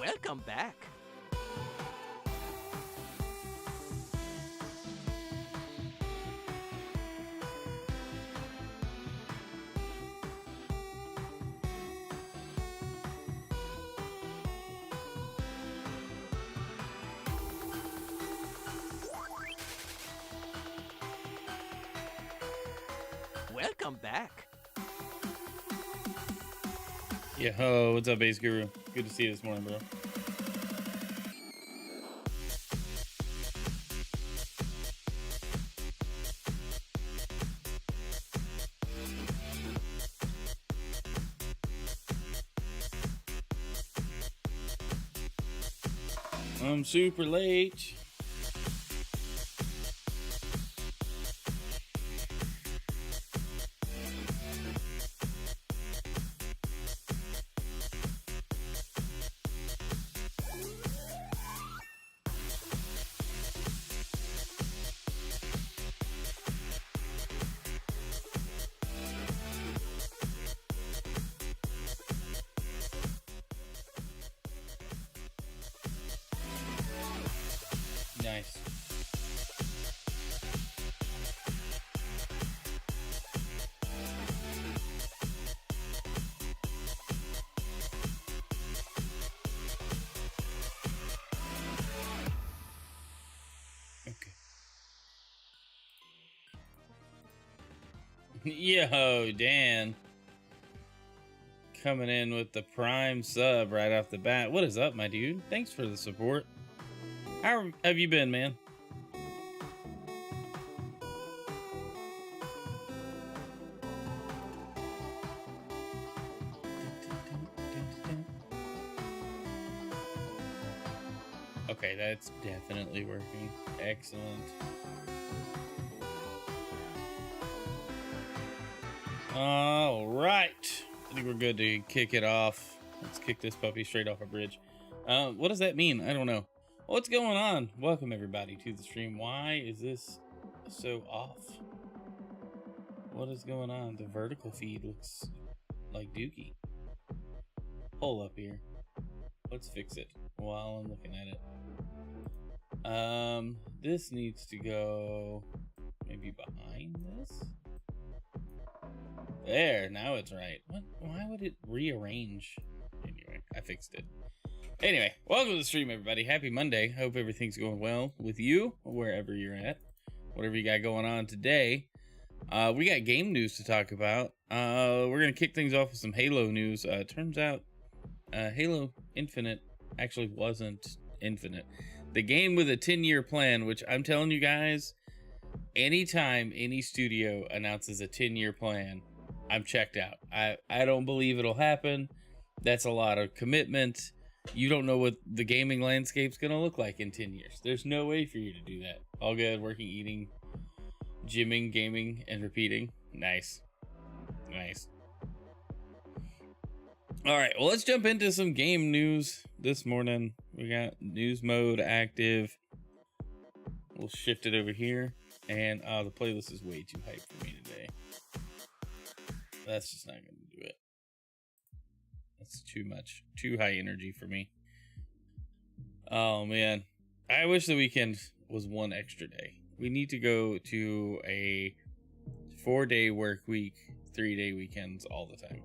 Welcome back. Welcome back. Yo, what's up, Base Guru? Good to see you this morning, bro. I'm super late. Nice. Okay. Yo, Dan. Coming in with the prime sub right off the bat. What is up, my dude? Thanks for the support. How have you been, man? Okay, that's definitely working. Excellent. All right. I think we're good to kick it off. Let's kick this puppy straight off a bridge. What does that mean? I don't know. What's going on? Welcome, everybody, to the stream. Why is this so off? What is going on? The vertical feed looks like dookie. Pull up here. Let's fix it while I'm looking at it. This needs to go maybe behind this. There, now it's right. What? Why would it rearrange? Anyway, I fixed it. Anyway, welcome to the stream, everybody. Happy Monday. Hope everything's going well with you, wherever you're at. Whatever you got going on today. We got game news to talk about. We're going to kick things off with some Halo news. Turns out Halo Infinite actually wasn't Infinite. The game with a 10-year plan, which I'm telling you guys, anytime any studio announces a 10-year plan, I'm checked out. I don't believe it'll happen. That's a lot of commitment. You don't know what the gaming landscape's going to look like in 10 years. There's no way for you to do that. All good, working, eating, gymming, gaming, and repeating. Nice. Nice. All right, well, let's jump into some game news this morning. We got news mode active. We'll shift it over here. And the playlist is way too hyped for me today. That's just not going to do it. That's too much. Too high energy for me. Oh, man. I wish the weekend was one extra day. We need to go to a 4-day work week, 3-day weekends all the time.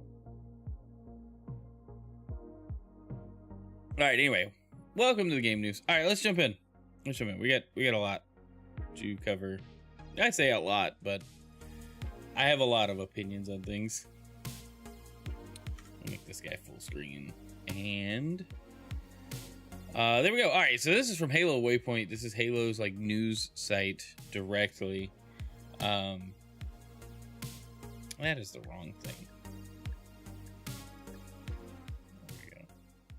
All right, anyway. Welcome to the game news. All right, let's jump in. We got a lot to cover. I say a lot, but I have a lot of opinions on things. Make this guy full screen. And there we go. All right, so this is from Halo Waypoint. This is Halo's like news site directly. That is the wrong thing. There we go.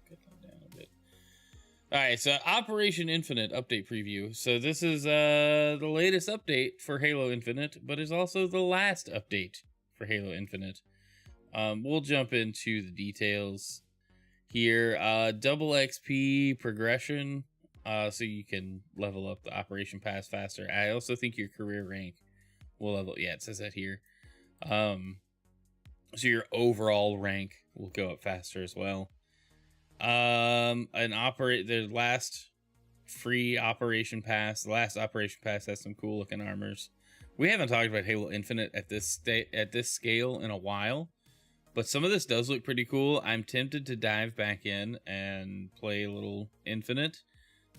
Get that down a bit. All right, so Operation Infinite update preview. So this is the latest update for Halo Infinite, but is also the last update for Halo Infinite. We'll jump into the details here. Double XP progression, so you can level up the Operation Pass faster. I also think your career rank will level. Yeah, it says that here. So your overall rank will go up faster as well. the last free operation pass. The last operation pass has some cool looking armors. We haven't talked about Halo Infinite at this scale in a while, but some of this does look pretty cool. I'm tempted to dive back in and play a little Infinite,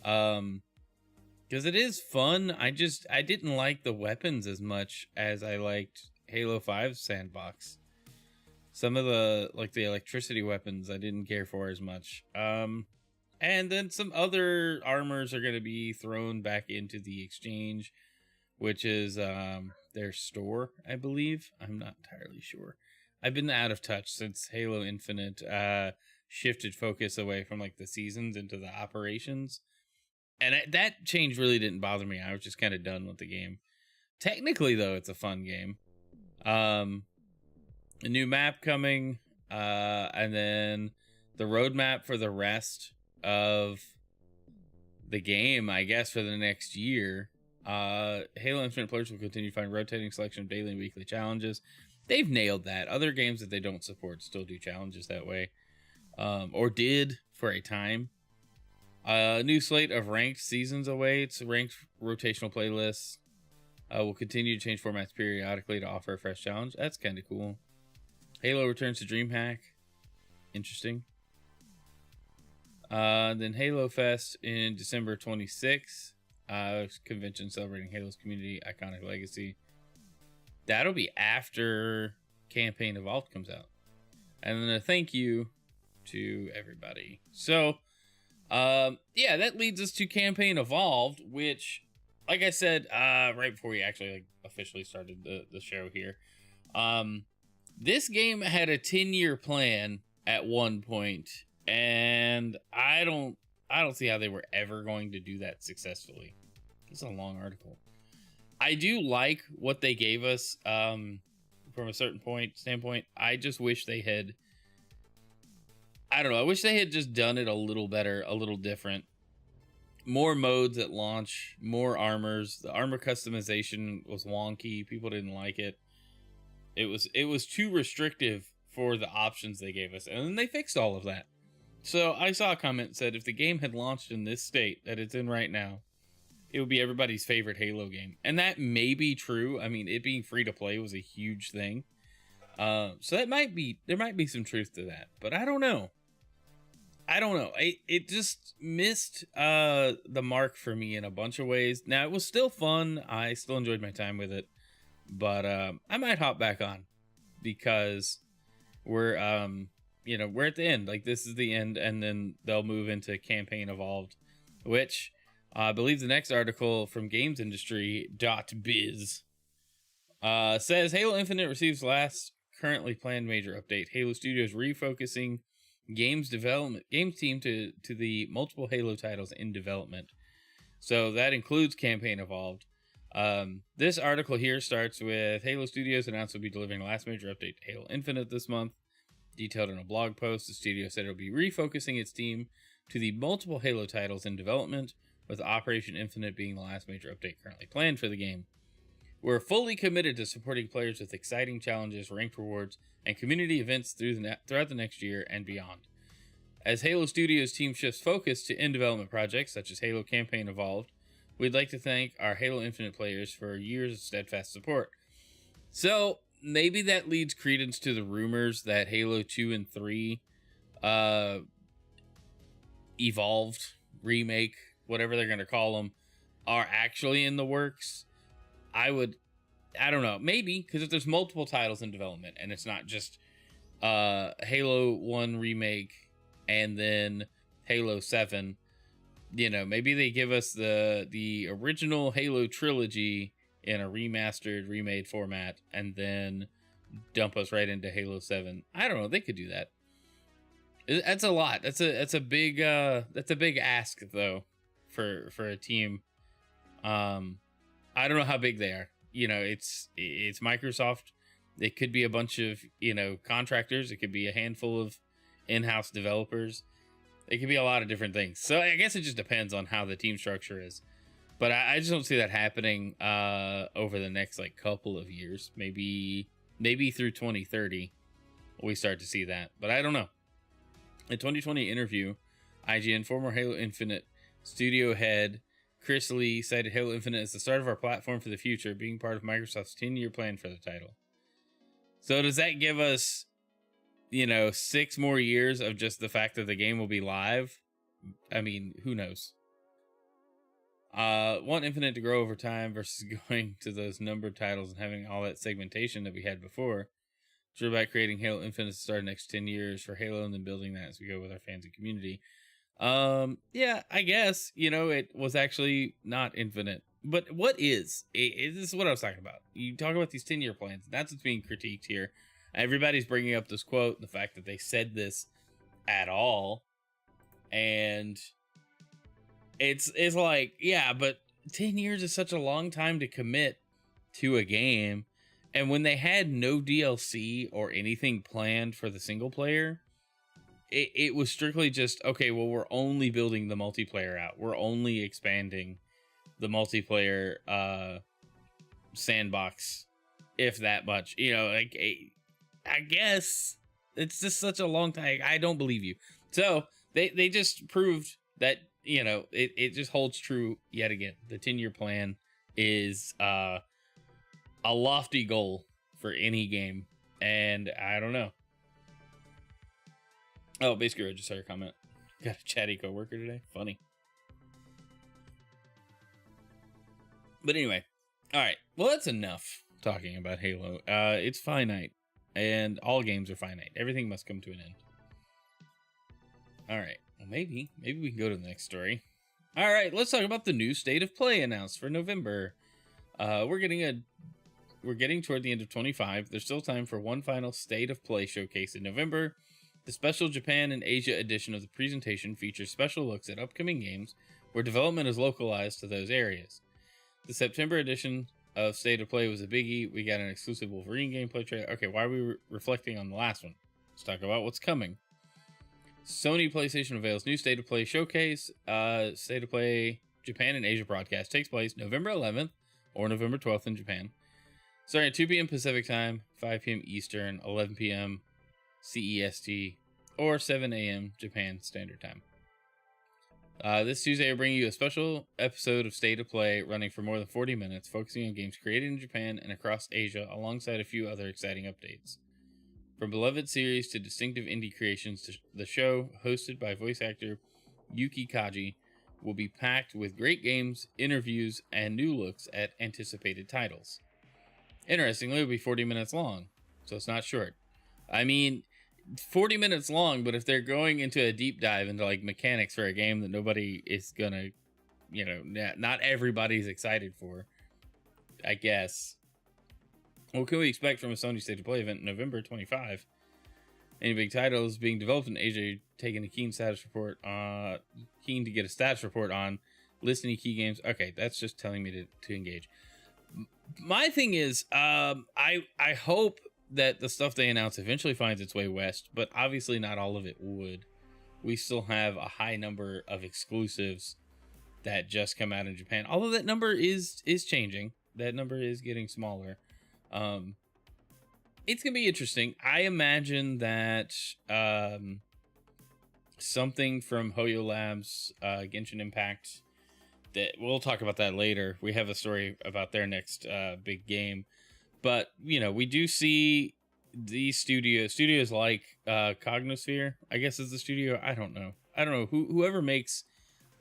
because it is fun. I didn't like the weapons as much as I liked Halo 5's sandbox. Some of the electricity weapons I didn't care for as much. And then some other armors are going to be thrown back into the exchange, which is their store, I believe. I'm not entirely sure. I've been out of touch since Halo Infinite shifted focus away from like the seasons into the operations. And that change really didn't bother me. I was just kind of done with the game. Technically, though, it's a fun game. A new map coming, and then the roadmap for the rest of the game, I guess, for the next year. Halo Infinite players will continue to find rotating selection of daily and weekly challenges. They've nailed that. Other games that they don't support still do challenges that way, or did for a time. A new slate of ranked seasons awaits. Ranked rotational playlists will continue to change formats periodically to offer a fresh challenge. That's kind of cool. Halo returns to DreamHack. Interesting. Then Halo Fest in December 26th. Convention celebrating Halo's community iconic legacy. That'll be after Campaign Evolved comes out. And then a thank you to everybody. So, yeah, that leads us to Campaign Evolved, which, like I said, right before we actually officially started the show here, this game had a 10-year plan at one point, and I don't see how they were ever going to do that successfully. This is a long article. I do like what they gave us from a certain standpoint. I just wish they had, I don't know, I wish they had just done it a little better, a little different. More modes at launch, more armors. The armor customization was wonky. People didn't like it. It was too restrictive for the options they gave us, and then they fixed all of that. So I saw a comment that said if the game had launched in this state that it's in right now, it would be everybody's favorite Halo game. And that may be true. I mean, it being free to play was a huge thing. So there might be some truth to that, but I don't know. It just missed the mark for me in a bunch of ways. Now, it was still fun. I still enjoyed my time with it, but I might hop back on because we're at the end. Like, this is the end, and then they'll move into Campaign Evolved, which I believe the next article from GamesIndustry.biz says Halo Infinite receives last currently planned major update. Halo Studios refocusing games team to the multiple Halo titles in development. So that includes Campaign Evolved. This article here starts with Halo Studios announced will be delivering the last major update to Halo Infinite this month. Detailed in a blog post, the studio said it will be refocusing its team to the multiple Halo titles in development, with Operation Infinite being the last major update currently planned for the game. We're fully committed to supporting players with exciting challenges, ranked rewards, and community events throughout the next year and beyond. As Halo Studios team shifts focus to in-development projects such as Halo Campaign Evolved, we'd like to thank our Halo Infinite players for years of steadfast support. So, maybe that leads credence to the rumors that Halo 2 and 3 Evolved, remake, whatever they're going to call them, are actually in the works. I don't know, maybe, because if there's multiple titles in development and it's not just Halo 1 remake and then Halo 7, maybe they give us the original Halo trilogy in a remastered, remade format and then dump us right into Halo 7. I don't know, they could do that. That's a lot. That's a big ask though for a team. I don't know how big they are. It's Microsoft. It could be a bunch of, contractors. It could be a handful of in-house developers. It could be a lot of different things. So I guess it just depends on how the team structure is. But I just don't see that happening over the next couple of years. Maybe through 2030 we start to see that. But I don't know. A 2020 interview, IGN former Halo Infinite studio head Chris Lee cited Halo Infinite as the start of our platform for the future, being part of Microsoft's 10-year plan for the title. So does that give us, 6 more years of just the fact that the game will be live? I mean, who knows? Want Infinite to grow over time versus going to those numbered titles and having all that segmentation that we had before. Sure about creating Halo Infinite to start the next 10 years for Halo and then building that as we go with our fans and community. Yeah, I guess, it was actually not Infinite. But what is? This is what I was talking about. You talk about these 10-year plans. That's what's being critiqued here. Everybody's bringing up this quote, the fact that they said this at all. And it's like, yeah, but 10 years is such a long time to commit to a game. And when they had no DLC or anything planned for the single player, it was strictly just, okay, well, we're only building the multiplayer out. We're only expanding the multiplayer sandbox, if that much. I guess it's just such a long time. I don't believe you. So they just proved that, it just holds true yet again. The 10-year plan is a lofty goal for any game. And I don't know. Oh, basically, I just saw your comment. Got a chatty coworker today. Funny. But anyway. All right. Well, that's enough talking about Halo. It's finite. And all games are finite. Everything must come to an end. All right. Well, maybe we can go to the next story. All right. Let's talk about the new State of Play announced for November. We're getting toward the end of 25. There's still time for one final State of Play showcase in November. The special Japan and Asia edition of the presentation features special looks at upcoming games where development is localized to those areas. The September edition of State of Play was a biggie. We got an exclusive Wolverine gameplay trailer. Okay, why are we reflecting on the last one? Let's talk about what's coming. Sony PlayStation unveils new State of Play showcase. State of Play Japan and Asia broadcast takes place November 11th or November 12th in Japan. Starting at 2 p.m. Pacific Time, 5 p.m. Eastern, 11 p.m. CEST, or 7 a.m. Japan Standard Time. This Tuesday, we're bringing you a special episode of State of Play running for more than 40 minutes, focusing on games created in Japan and across Asia, alongside a few other exciting updates. From beloved series to distinctive indie creations, the show, hosted by voice actor Yuki Kaji, will be packed with great games, interviews, and new looks at anticipated titles. Interestingly, it'll be 40 minutes long, so it's not short. I mean, 40 minutes long, but if they're going into a deep dive into like mechanics for a game that nobody is gonna, not everybody's excited for, I guess. What can we expect from a Sony State of Play event in November 25? Any big titles being developed in Asia taking a keen to get a status report on listing key games. Okay, that's just telling me to engage. My thing is, I hope that the stuff they announce eventually finds its way west, but obviously not all of it would. We still have a high number of exclusives that just come out in Japan, although that number is changing. That number is getting smaller. It's gonna be interesting. I imagine that something from Hoyo Labs, Genshin Impact, that we'll talk about that later. We have a story about their next big game. But, we do see these studios like Cognosphere, I guess is the studio. I don't know. Whoever makes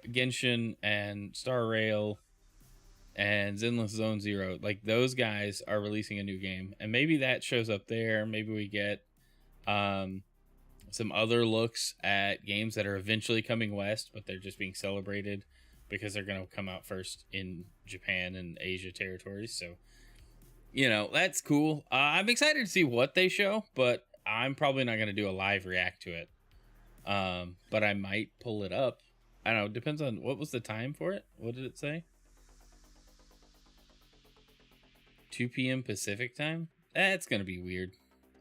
Genshin and Star Rail and Zenless Zone Zero, like those guys are releasing a new game. And maybe that shows up there. Maybe we get some other looks at games that are eventually coming west, but they're just being celebrated because they're going to come out first in Japan and Asia territories. So, that's cool. I'm excited to see what they show, but I'm probably not going to do a live react to it. But I might pull it up. I don't know. Depends on what was the time for it. What did it say? 2 p.m. Pacific time? That's going to be weird.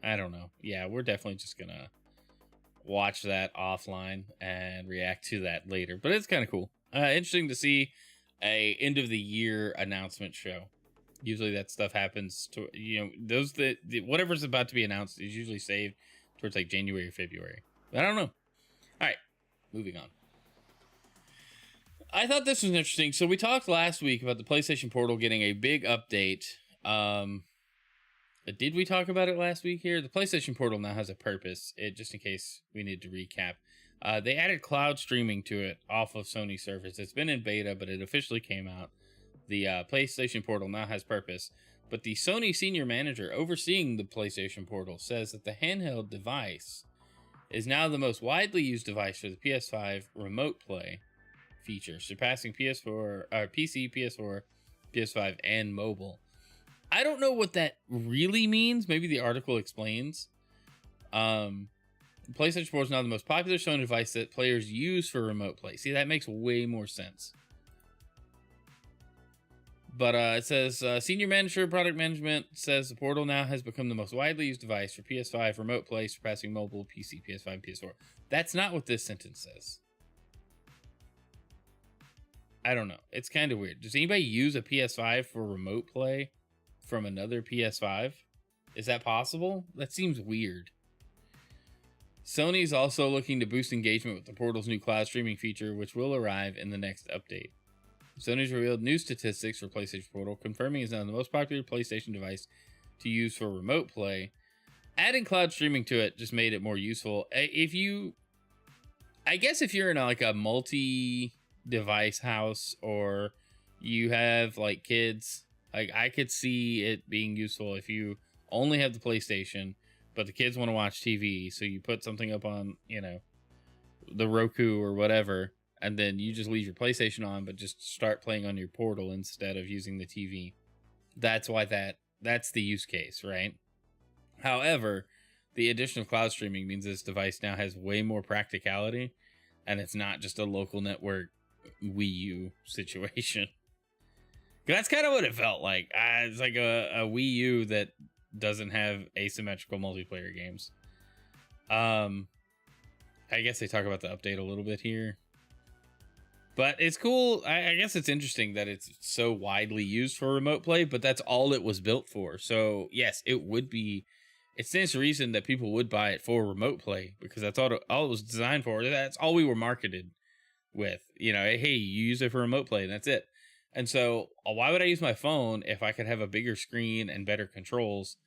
I don't know. Yeah, we're definitely just going to watch that offline and react to that later. But it's kind of cool. Interesting to see a end of the year announcement show. Usually that stuff happens to, those whatever's about to be announced is usually saved towards like January or February. But I don't know. All right, moving on. I thought this was interesting. So we talked last week about the PlayStation Portal getting a big update. Did we talk about it last week here? The PlayStation Portal now has a purpose. Just in case we need to recap. They added cloud streaming to it off of Sony's service. It's been in beta, but it officially came out. The PlayStation Portal now has purpose. But the Sony senior manager overseeing the PlayStation Portal says that the handheld device is now the most widely used device for the PS5 remote play feature, surpassing PC, PS4, PS5, and mobile. I don't know what that really means. Maybe the article explains. PlayStation 4 is now the most popular Sony device that players use for remote play. See, that makes way more sense. But it says, Senior Manager of Product Management says the Portal now has become the most widely used device for PS5 remote play, surpassing mobile, PC, PS5, and PS4. That's not what this sentence says. I don't know. It's kind of weird. Does anybody use a PS5 for remote play from another PS5? Is that possible? That seems weird. Sony's also looking to boost engagement with the Portal's new cloud streaming feature, which will arrive in the next update. Sony's revealed new statistics for PlayStation Portal, confirming it's now the most popular PlayStation device to use for remote play. Adding cloud streaming to it just made it more useful. I guess if you're in a multi-device house, or you have like kids, like I could see it being useful if you only have the PlayStation, but the kids want to watch TV, so you put something up on, the Roku or whatever, and then you just leave your PlayStation on, but just start playing on your Portal instead of using the TV. That's why that's the use case, right? However, the addition of cloud streaming means this device now has way more practicality, and it's not just a local network Wii U situation. That's kind of what it felt like. It's like a Wii U that doesn't have asymmetrical multiplayer games. I guess they talk about the update a little bit here. But it's cool. I guess it's interesting that it's so widely used for remote play, but that's all it was built for. So, yes, it stands to reason that people would buy it for remote play, because that's all it was designed for. That's all we were marketed with. Hey, you use it for remote play, and that's it. And so, why would I use my phone if I could have a bigger screen and better controls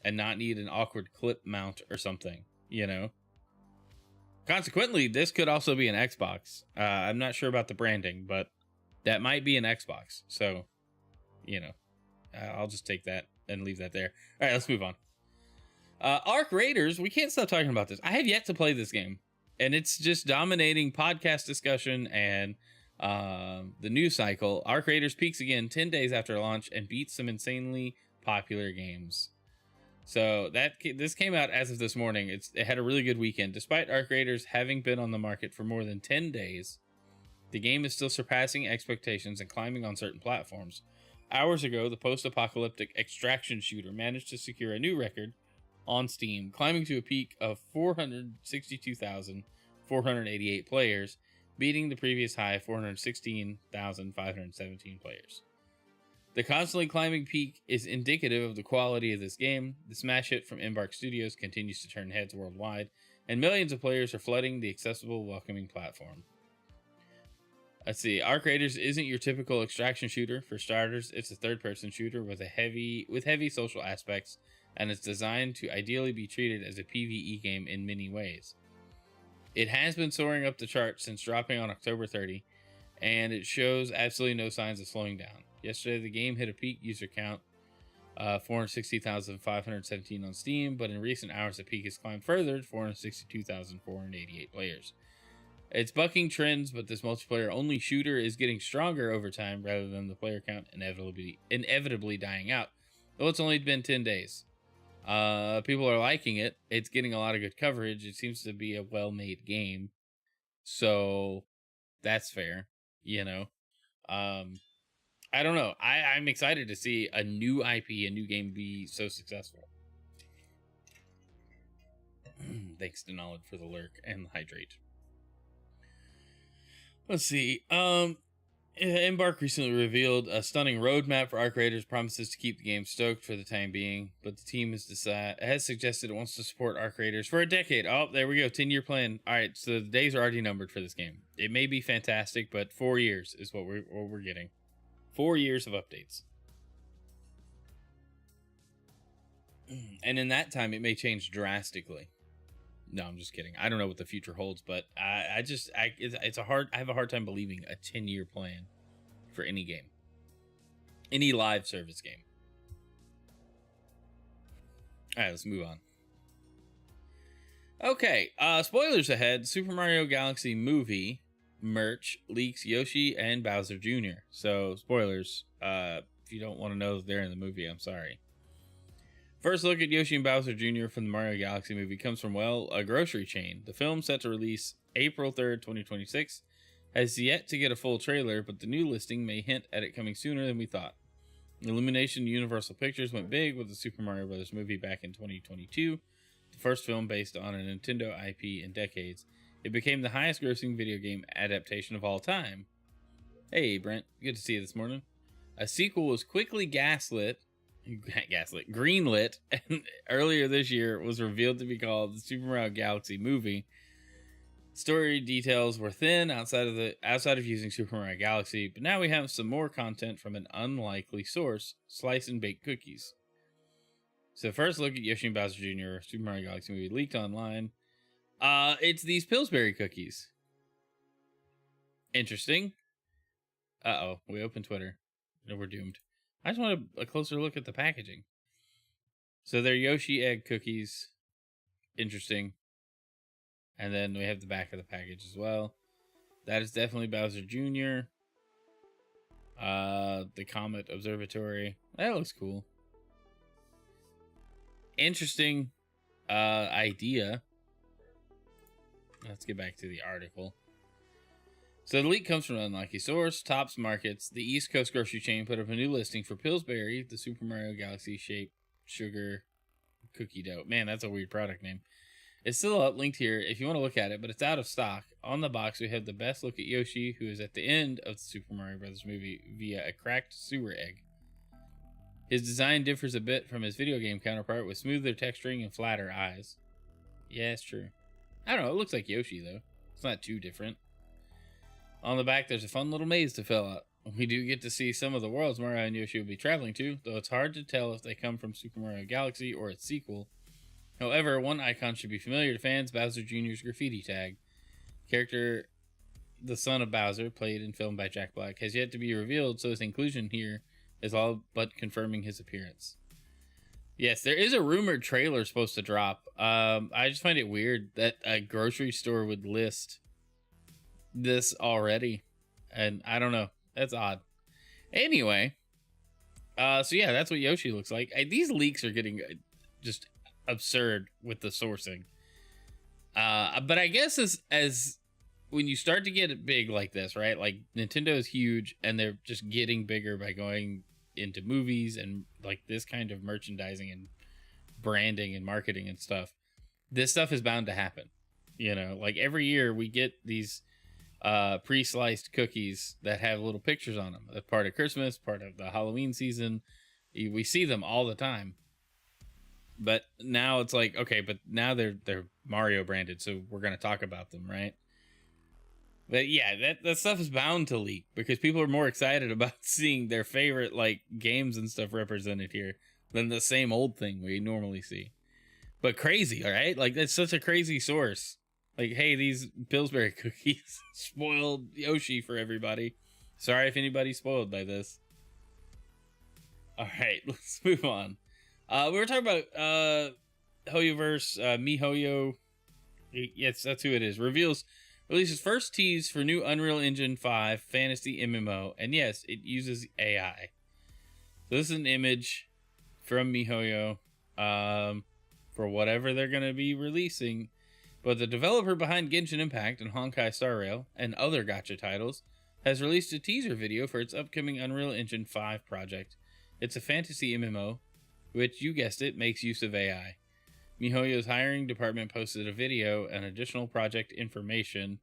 and not need an awkward clip mount or something, Consequently, this could also be an Xbox. I'm not sure about the branding, but that might be an Xbox. So, I'll just take that and leave that there. All right, let's move on. Arc Raiders, we can't stop talking about this. I have yet to play this game, and it's just dominating podcast discussion and the news cycle. Arc Raiders peaks again 10 days after launch and beats some insanely popular games. So this came out as of this morning. It had a really good weekend. Despite Arc Raiders having been on the market for more than 10 days, the game is still surpassing expectations and climbing on certain platforms. Hours ago, the post-apocalyptic extraction shooter managed to secure a new record on Steam, climbing to a peak of 462,488 players, beating the previous high of 416,517 players. The constantly climbing peak is indicative of the quality of this game. The smash hit from Embark Studios continues to turn heads worldwide, and millions of players are flooding the accessible, welcoming platform. Let's see. Arc Raiders isn't your typical extraction shooter. For starters, it's a third-person shooter with heavy social aspects, and it's designed to ideally be treated as a PvE game in many ways. It has been soaring up the charts since dropping on October 30, and it shows absolutely no signs of slowing down. Yesterday, the game hit a peak user count, 460,517 on Steam, but in recent hours, the peak has climbed further to 462,488 players. It's bucking trends, but this multiplayer-only shooter is getting stronger over time rather than the player count inevitably dying out. Though it's only been 10 days. People are liking it. It's getting a lot of good coverage. It seems to be a well-made game. So, that's fair, I don't know. I'm excited to see a new IP, a new game be so successful. Thanks to Knowledge for the lurk and the hydrate. Let's see. Embark recently revealed a stunning roadmap for ARC Raiders, promises to keep the game stoked for the time being, but the team has suggested it wants to support ARC Raiders for a decade. Oh, there we go, 10-year plan. All right, so the days are already numbered for this game. It may be fantastic, but 4 years is what we're getting. 4 years of updates. And in that time, it may change drastically. No, I'm just kidding. I don't know what the future holds, but I have a hard time believing a 10-year plan for any game, any live service game. All right, let's move on. Okay, spoilers ahead. Super Mario Galaxy movie merch leaks Yoshi and Bowser Jr. So spoilers. If you don't want to know that they're in the movie, I'm sorry. First look at Yoshi and Bowser Jr. from the Mario Galaxy movie comes from, well, a grocery chain. The film, set to release April 3rd, 2026, has yet to get a full trailer, but the new listing may hint at it coming sooner than we thought. Illumination Universal Pictures went big with the Super Mario Bros. Movie back in 2022, the first film based on a Nintendo IP in decades. It became the highest grossing video game adaptation of all time. Hey, Brent, good to see you this morning. A sequel was quickly greenlit, and earlier this year was revealed to be called the Super Mario Galaxy Movie. Story details were thin outside of using Super Mario Galaxy, but now we have some more content from an unlikely source: slice and bake cookies. So first look at Yoshi and Bowser Jr. Super Mario Galaxy Movie leaked online. It's these Pillsbury cookies. Interesting. Uh-oh, we opened Twitter. No, we're doomed. I just want a closer look at the packaging. So they're Yoshi egg cookies. Interesting. And then we have the back of the package as well. That is definitely Bowser Jr. The Comet Observatory. That looks cool. Interesting idea. Let's get back to the article. So the leak comes from an unlikely source, Tops Markets. The East Coast grocery chain put up a new listing for Pillsbury, the Super Mario Galaxy shaped sugar cookie dough. Man, that's a weird product name. It's still up, linked here if you want to look at it, but it's out of stock. On the box, we have the best look at Yoshi, who is at the end of the Super Mario Bros. Movie via a cracked sewer egg. His design differs a bit from his video game counterpart, with smoother texturing and flatter eyes. Yeah, it's true. I don't know, it looks like Yoshi, though. It's not too different. On the back, there's a fun little maze to fill out. We do get to see some of the worlds Mario and Yoshi will be traveling to, though it's hard to tell if they come from Super Mario Galaxy or its sequel. However, one icon should be familiar to fans: Bowser Jr.'s graffiti tag. Character, the son of Bowser, played and filmed by Jack Black, has yet to be revealed, so his inclusion here is all but confirming his appearance. Yes, there is a rumored trailer supposed to drop. I just find it weird that a grocery store would list this already, and I don't know, that's odd. Anyway, so yeah, that's what Yoshi looks like. These leaks are getting just absurd with the sourcing, but I guess as when you start to get it big like this, right, like Nintendo is huge and they're just getting bigger by going into movies and like this kind of merchandising and branding and marketing and stuff. This stuff is bound to happen, you know, like every year we get these pre-sliced cookies that have little pictures on them. That's part of Christmas, part of the Halloween season. We see them all the time. But now it's like, okay, but now they're Mario branded, so we're going to talk about them, right? But yeah, that stuff is bound to leak because people are more excited about seeing their favorite like games and stuff represented here than the same old thing we normally see. But crazy, all right? Like, that's such a crazy source. Like, hey, these Pillsbury cookies spoiled Yoshi for everybody. Sorry if anybody's spoiled by this. All right, let's move on. We were talking about Hoyoverse, MiHoYo. Yes, that's who it is. Releases first tease for new Unreal Engine 5 fantasy MMO. And yes, it uses AI. So this is an image from MiHoYo for whatever they're going to be releasing. But the developer behind Genshin Impact and Honkai Star Rail and other gacha titles has released a teaser video for its upcoming Unreal Engine 5 project. It's a fantasy MMO, which, you guessed it, makes use of AI. MiHoYo's hiring department posted a video and additional project information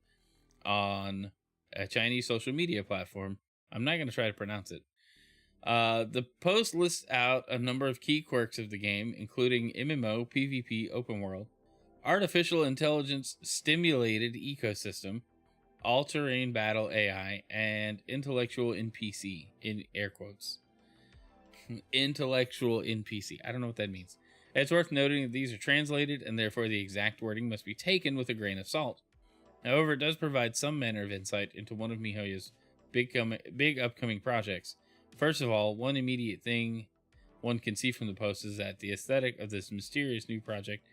on a Chinese social media platform. I'm not going to try to pronounce it. The post lists out a number of key quirks of the game, including MMO, PvP, open world, artificial intelligence stimulated ecosystem, all-terrain battle AI, and intellectual NPC, in air quotes. Intellectual NPC. I don't know what that means. It's worth noting that these are translated, and therefore the exact wording must be taken with a grain of salt. However, it does provide some manner of insight into one of MiHoYo's big upcoming projects. First of all, one immediate thing one can see from the post is that the aesthetic of this mysterious new project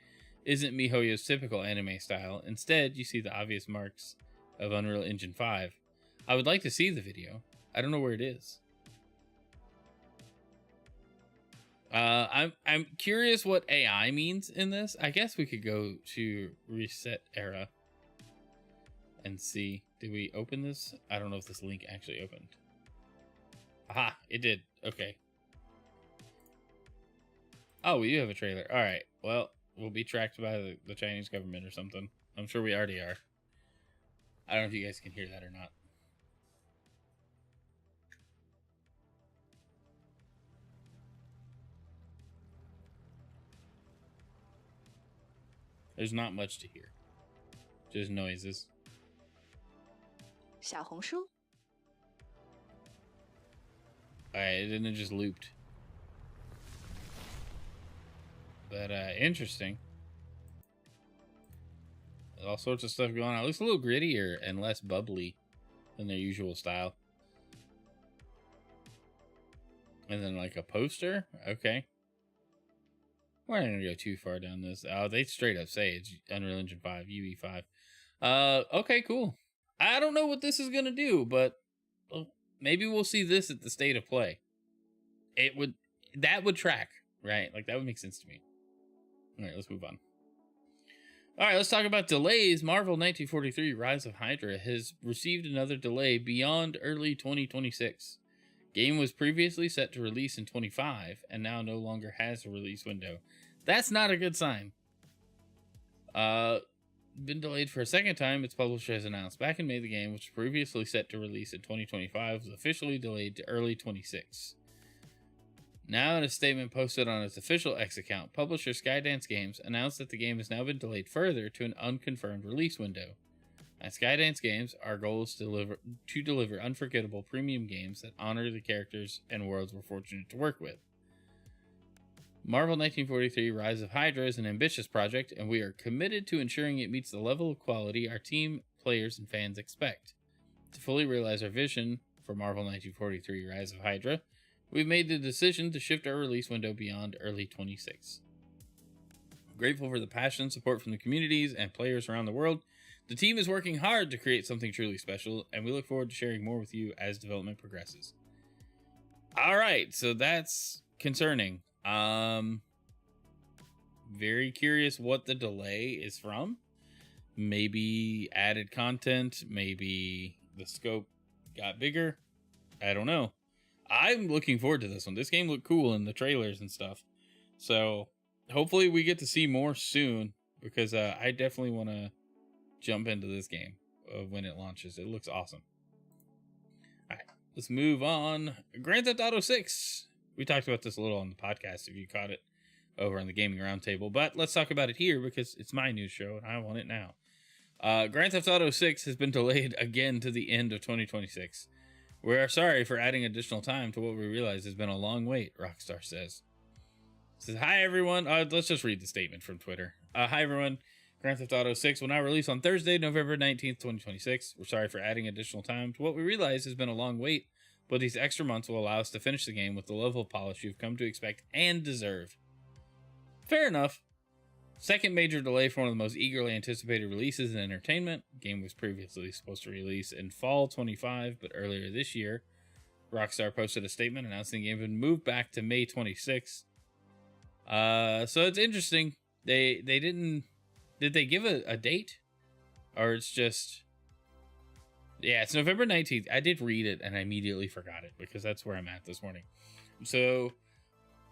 isn't MiHoYo's typical anime style. Instead, you see the obvious marks of Unreal Engine 5. I would like to see the video. I don't know where it is. I'm curious what AI means in this. I guess we could go to reset era and see. Did we open this? I don't know if this link actually opened. Aha, it did. Okay. Oh, we do have a trailer. All right. Well, we'll be tracked by the Chinese government or something. I'm sure we already are. I don't know if you guys can hear that or not. There's not much to hear. Just noises. 小红书 Alright, and it just looped. But, interesting. There's all sorts of stuff going on. It looks a little grittier and less bubbly than their usual style. And then, like, a poster? Okay. We're not going to go too far down this. Oh, they straight up say it's Unreal Engine 5, UE5. Okay, cool. I don't know what this is going to do, but maybe we'll see this at the state of play. That would track, right? Like, that would make sense to me. All right, let's move on. All right, let's talk about delays. Marvel 1943 Rise of Hydra has received another delay beyond early 2026. Game was previously set to release in 25 and now no longer has a release window. That's not a good sign. Been delayed for a second time, its publisher has announced. Back in May, the game, which was previously set to release in 2025, was officially delayed to early 26. Now, in a statement posted on its official X account, publisher Skydance Games announced that the game has now been delayed further to an unconfirmed release window. At Skydance Games, our goal is to deliver unforgettable premium games that honor the characters and worlds we're fortunate to work with. Marvel 1943 Rise of Hydra is an ambitious project, and we are committed to ensuring it meets the level of quality our team, players, and fans expect. To fully realize our vision for Marvel 1943 Rise of Hydra, we've made the decision to shift our release window beyond early 26. Grateful for the passion and support from the communities and players around the world, the team is working hard to create something truly special, and we look forward to sharing more with you as development progresses. Alright, so that's concerning. Very curious what the delay is from. Maybe added content, maybe the scope got bigger. I don't know. I'm looking forward to this one. This game looked cool in the trailers and stuff. So hopefully we get to see more soon, because I definitely want to jump into this game when it launches. It looks awesome. All right, let's move on. Grand Theft Auto 6. We talked about this a little on the podcast if you caught it over on the Gaming Roundtable, but let's talk about it here because it's my news show and I want it now. Grand Theft Auto 6 has been delayed again to the end of 2026. We are sorry for adding additional time to what we realize has been a long wait, Rockstar says. It says, hi everyone. Let's just read the statement from Twitter. Hi everyone. Grand Theft Auto 6 will now release on Thursday, November 19th, 2026. We're sorry for adding additional time to what we realize has been a long wait, but these extra months will allow us to finish the game with the level of polish you've come to expect and deserve. Fair enough. Second major delay for one of the most eagerly anticipated releases in entertainment. The game was previously supposed to release in fall 25, but earlier this year, Rockstar posted a statement announcing the game had been moved back to May 26. So it's interesting. They didn't... Did they give a date? Or it's just... Yeah, it's November 19th. I did read it and I immediately forgot it because that's where I'm at this morning. So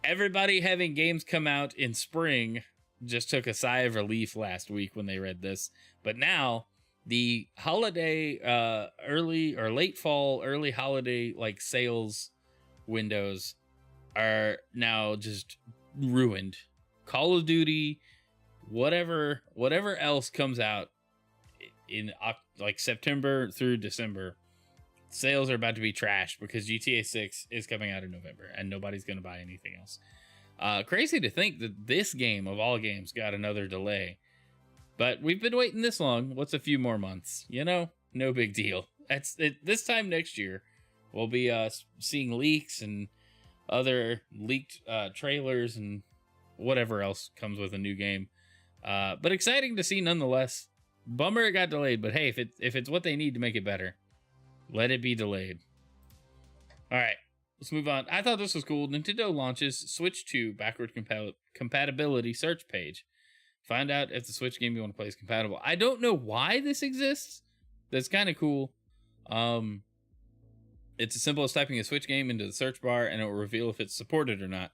everybody having games come out in spring just took a sigh of relief last week when they read this. But now the holiday, early or late fall, early holiday like sales windows are now just ruined. Call of Duty, whatever else comes out in like September through December, sales are about to be trashed because GTA 6 is coming out in November and nobody's going to buy anything else. Crazy to think that this game of all games got another delay, but we've been waiting this long. What's a few more months? You know, no big deal. That's it. This time next year, we'll be seeing leaks and other leaked trailers and whatever else comes with a new game. But exciting to see nonetheless. Bummer it got delayed, but hey, if it's what they need to make it better, let it be delayed. All right, let's move on. I thought this was cool. Nintendo launches Switch 2 backward compatibility search page. Find out if the Switch game you want to play is compatible. I don't know why this exists. That's kind of cool. It's as simple as typing a Switch game into the search bar and it will reveal if it's supported or not.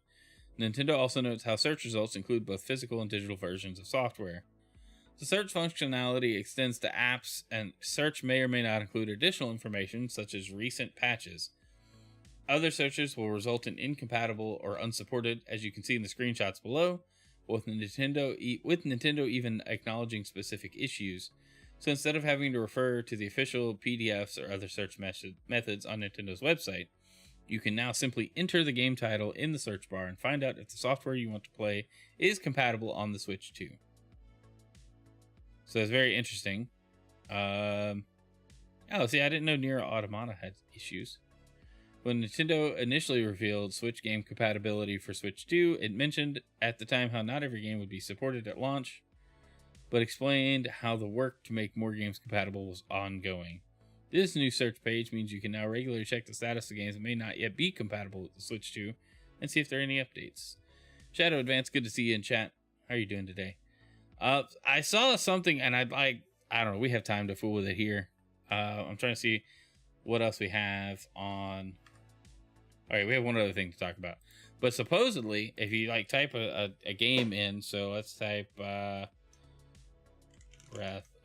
Nintendo also notes how search results include both physical and digital versions of software. The search functionality extends to apps, and search may or may not include additional information such as recent patches. Other searches will result in incompatible or unsupported, as you can see in the screenshots below, with Nintendo even acknowledging specific issues. So instead of having to refer to the official PDFs or other search methods on Nintendo's website, you can now simply enter the game title in the search bar and find out if the software you want to play is compatible on the Switch 2. So that's very interesting. Oh, see, I didn't know Nier Automata had issues. When Nintendo initially revealed Switch game compatibility for Switch 2, it mentioned at the time how not every game would be supported at launch, but explained how the work to make more games compatible was ongoing. This new search page means you can now regularly check the status of games that may not yet be compatible with the Switch 2 and see if there are any updates. Shadow Advance, good to see you in chat. How are you doing today? I saw something and I don't know, we have time to fool with it here. I'm trying to see what else we have on. All right, we have one other thing to talk about. But supposedly, if you like type a game in, so let's type Breath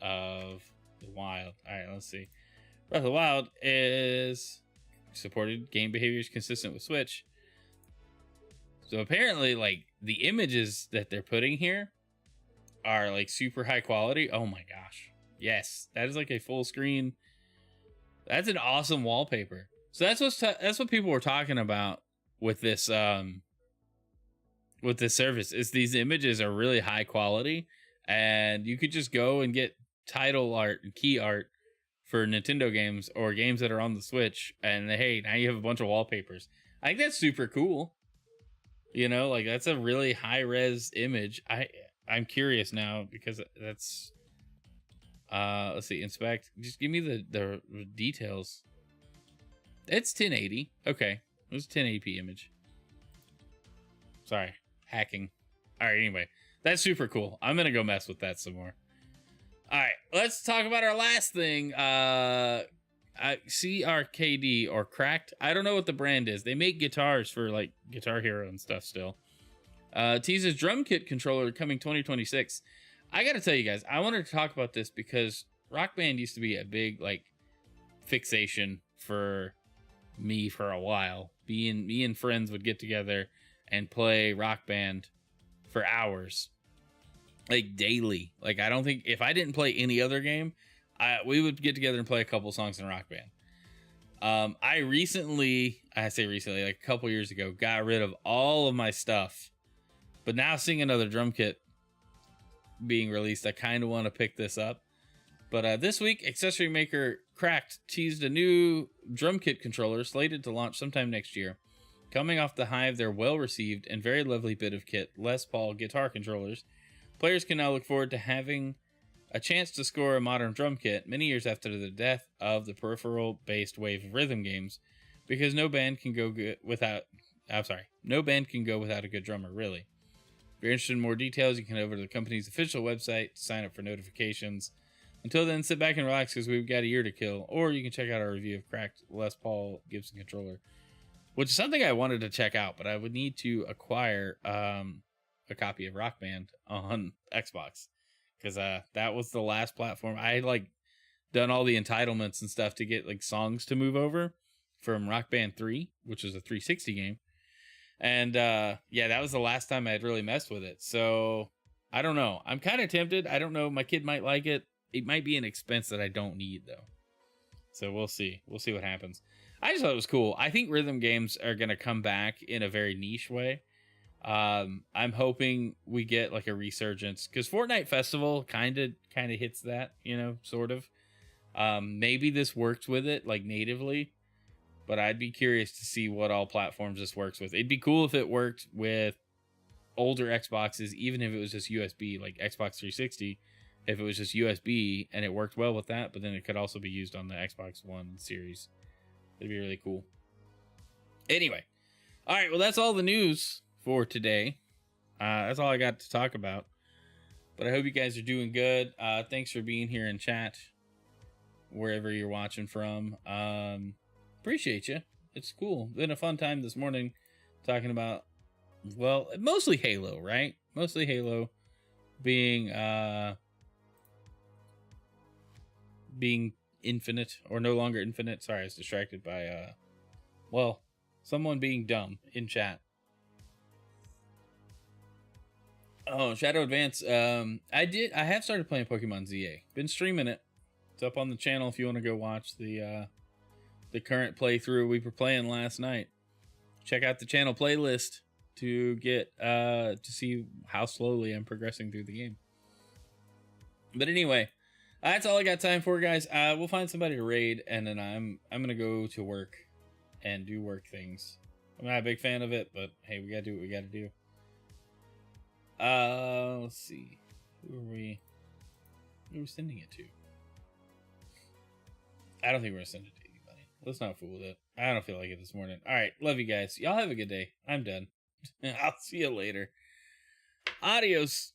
of the Wild. All right, let's see. Breath of the Wild is supported game behaviors consistent with Switch. So apparently, like, the images that they're putting here are like super high quality. Oh my gosh. Yes, that is like a full screen. That's an awesome wallpaper. So that's what people were talking about with this service. Is these images are really high quality, and you could just go and get title art and key art for Nintendo games or games that are on the Switch, and hey, now you have a bunch of wallpapers. I think that's super cool. You know, like that's a really high res image. I'm curious now because that's let's see, inspect. Just give me the details. It's 1080. Okay. It was a 1080p image. Sorry. Hacking. Alright, anyway. That's super cool. I'm gonna go mess with that some more. Alright, let's talk about our last thing. CRKD or Cracked. I don't know what the brand is. They make guitars for like Guitar Hero and stuff still. Teases drum kit controller coming 2026. I gotta tell you guys, I wanted to talk about this because Rock Band used to be a big like fixation for me for a while. Me and friends would get together and play Rock Band for hours, like daily. Like I don't think if I didn't play any other game, we would get together and play a couple songs in Rock Band. I say recently, like a couple years ago, got rid of all of my stuff, but now seeing another drum kit being released, I kind of want to pick this up. But this week, accessory maker Cracked teased a new drum kit controller slated to launch sometime next year. Coming off the hive, their well-received and very lovely bit of kit, Les Paul guitar controllers, players can now look forward to having a chance to score a modern drum kit many years after the death of the peripheral-based wave of rhythm games, because no band can go without a good drummer, really. If you're interested in more details, you can head over to the company's official website to sign up for notifications. Until then, sit back and relax because we've got a year to kill, or you can check out our review of Cracked Les Paul Gibson controller, which is something I wanted to check out, but I would need to acquire a copy of Rock Band on Xbox because that was the last platform. I done all the entitlements and stuff to get like songs to move over from Rock Band 3, which is a 360 game. And yeah, that was the last time I had really messed with it. So I don't know. I'm kind of tempted. I don't know. My kid might like it. It might be an expense that I don't need though. So we'll see. We'll see what happens. I just thought it was cool. I think rhythm games are going to come back in a very niche way. I'm hoping we get like a resurgence because Fortnite Festival kind of hits that, you know, sort of. Maybe this works with it like natively, but I'd be curious to see what all platforms this works with. It'd be cool if it worked with older Xboxes, even if it was just USB, like Xbox 360. If it was just USB and it worked well with that, but then it could also be used on the Xbox One series. It'd be really cool. Anyway, all right, well, that's all the news for today. That's all I got to talk about. But I hope you guys are doing good. Thanks for being here in chat, wherever you're watching from. Appreciate you. It's cool. Been a fun time this morning talking about, well, mostly Halo, right? Mostly Halo being infinite or no longer infinite. Sorry, I was distracted by well, someone being dumb in chat. Oh, Shadow Advance. I have started playing Pokemon ZA. Been streaming it. It's up on the channel if you want to go watch the current playthrough we were playing last night. Check out the channel playlist to get to see how slowly I'm progressing through the game. But anyway, that's all I got time for, guys. We'll find somebody to raid, and then I'm gonna go to work and do work things. I'm not a big fan of it, but hey, we gotta do what we gotta do. Let's see. Who are we sending it to? I don't think we're gonna send it to anybody. Let's not fool with it. I don't feel like it this morning. All right, love you guys. Y'all have a good day. I'm done. I'll see you later. Adios.